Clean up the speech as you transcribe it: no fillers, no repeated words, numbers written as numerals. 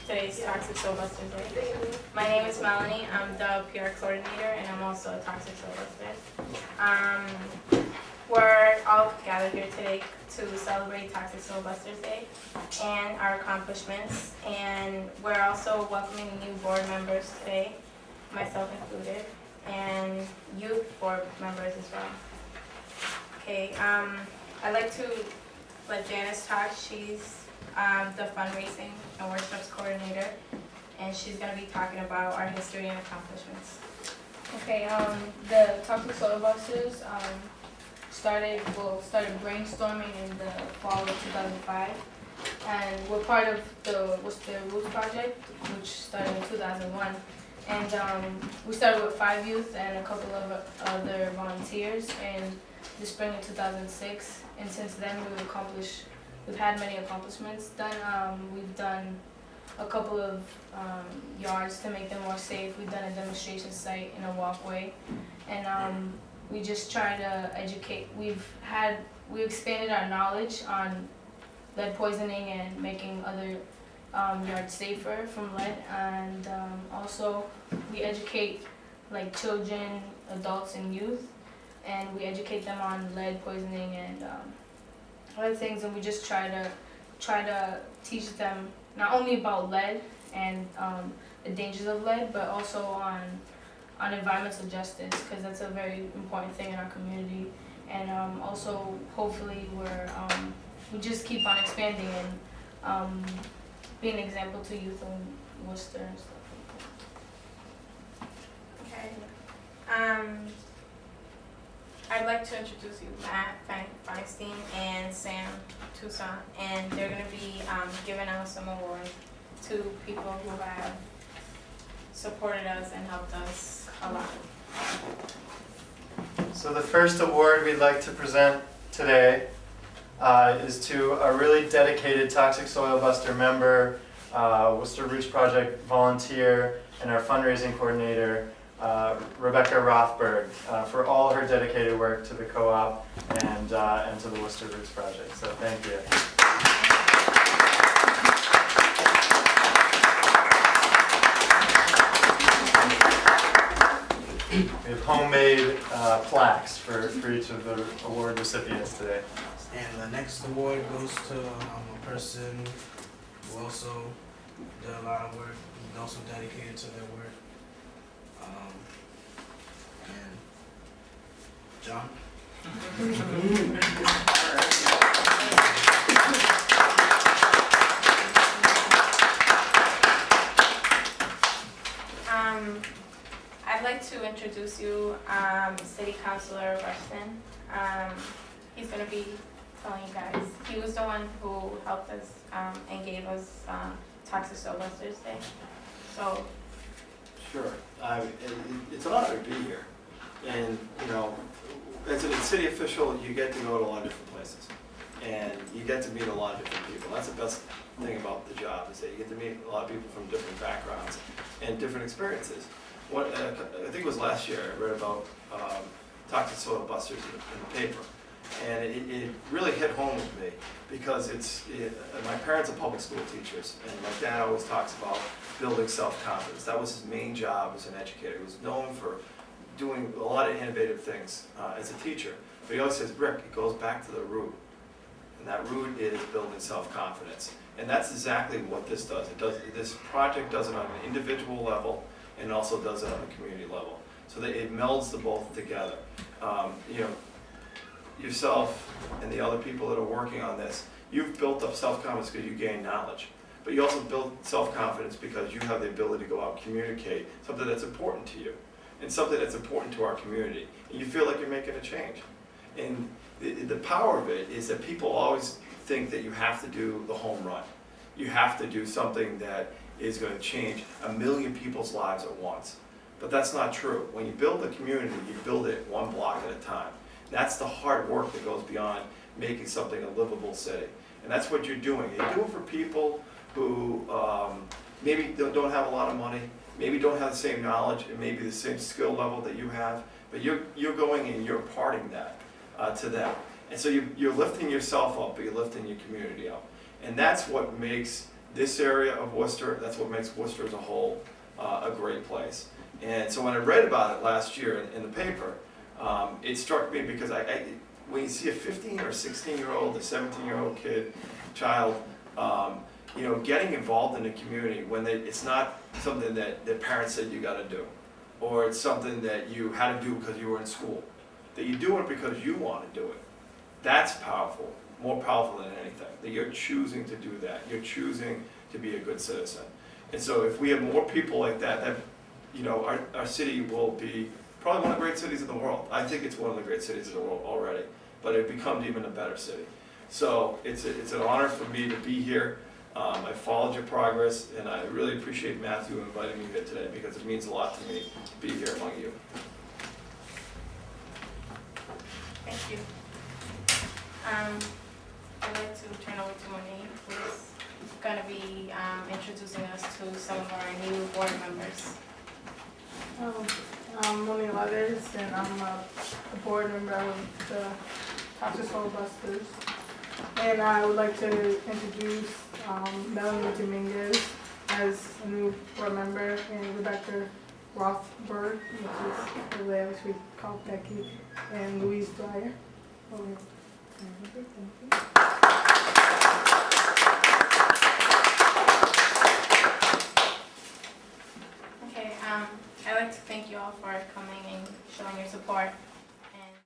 Today's Toxic Soul Buster Day. My name is Melanie. I'm the PR coordinator, and I'm also a Toxic Soul Buster. We're all gathered here today to celebrate Toxic Soul Busters Day and our accomplishments. And we're also welcoming new board members today, myself included, and youth board members as well. Okay, I'd like to let Janice talk. She's the fundraising and workshops coordinator, and she's going to be talking about our history and accomplishments. Okay, the Toxic Soil Busters started brainstorming in the fall of 2005, and we're part of the Worcester Roots Project, which started in 2001. And we started with 5 youth and a couple of other volunteers in the spring of 2006, and since then we've had many accomplishments done. We've done a couple of yards to make them more safe. We've done a demonstration site in a walkway, and we just try to educate. We expanded our knowledge on lead poisoning and making other yards safer from lead, and also we educate like children, adults, and youth, and we educate them on lead poisoning and other things, and we just try to teach them not only about lead and the dangers of lead, but also on environmental justice, because that's a very important thing in our community. And also hopefully we just keep on expanding and be an example to youth in Worcester and stuff like that. Okay. I'd like to introduce you Matt Feinstein and Sam Toussaint, and they're going to be giving out some awards to people who have supported us and helped us a lot. So the first award we'd like to present today is to a really dedicated Toxic Soil Buster member, Worcester Roots Project volunteer, and our fundraising coordinator, Rebecca Rothberg, for all her dedicated work to the co-op and to the Worcester Roots Project. So thank you. We have homemade plaques for each of the award recipients today. And the next award goes to a person who also did a lot of work, who's also dedicated to their work. And John? I'd like to introduce you City Councilor Rushton. He's going to be telling you guys. He was the one who helped us and gave us Toxic Soul Busters Day. So. Sure. It's an honor to be here. And, you know, as a city official, you get to go to a lot of different places. And you get to meet a lot of different people. That's the best thing about the job, is that you get to meet a lot of people from different backgrounds and different experiences. I think it was last year, I read about Toxic Soil Busters in the paper. And it really hit home with me, because my parents are public school teachers, and my dad always talks about building self-confidence. That was his main job as an educator. He was known for doing a lot of innovative things as a teacher. But he always says, Rick, it goes back to the root. And that root is building self-confidence. And that's exactly what this does. This project does it on an individual level, and also does it on a community level. So that it melds the both together. You know, yourself and the other people that are working on this, you've built up self-confidence because you gain knowledge. But you also build self-confidence because you have the ability to go out and communicate something that's important to you, and something that's important to our community. And you feel like you're making a change. And the power of it is that people always think that you have to do the home run. You have to do something that is going to change 1 million people's lives at once. But that's not true. When you build a community, you build it one block at a time. That's the hard work that goes beyond making something a livable city. And that's what you're doing. You do it for people who maybe don't have a lot of money, maybe don't have the same knowledge, and maybe the same skill level that you have, but you're going and you're imparting that to them. And so you're lifting yourself up, but you're lifting your community up. And that's what makes this area of Worcester. That's what makes Worcester as a whole a great place. And so when I read about it last year in the paper, it struck me because when you see a 15 or 16-year-old, a 17-year-old child, getting involved in the community when it's not something that their parents said you got to do, or it's something that you had to do because you were in school, that you do it because you want to do it. That's powerful, more powerful than anything, that you're choosing to do that. You're choosing to be a good citizen. And so if we have more people like that, our city will be probably one of the great cities in the world. I think it's one of the great cities in the world already, but it becomes even a better city. So it's an honor for me to be here. I followed your progress, and I really appreciate Matthew inviting me here today because it means a lot to me to be here among you. Thank you. I'd like to turn over to Monique, who's going to be introducing us to some of our new board members. I'm Monique Leathers, and I'm a board member of the Toxic Soil Busters. And I would like to introduce Melanie Dominguez as a new board member, and Rebecca Rothberg, which is the way we call Becky, and Louise Dwyer. Thank you.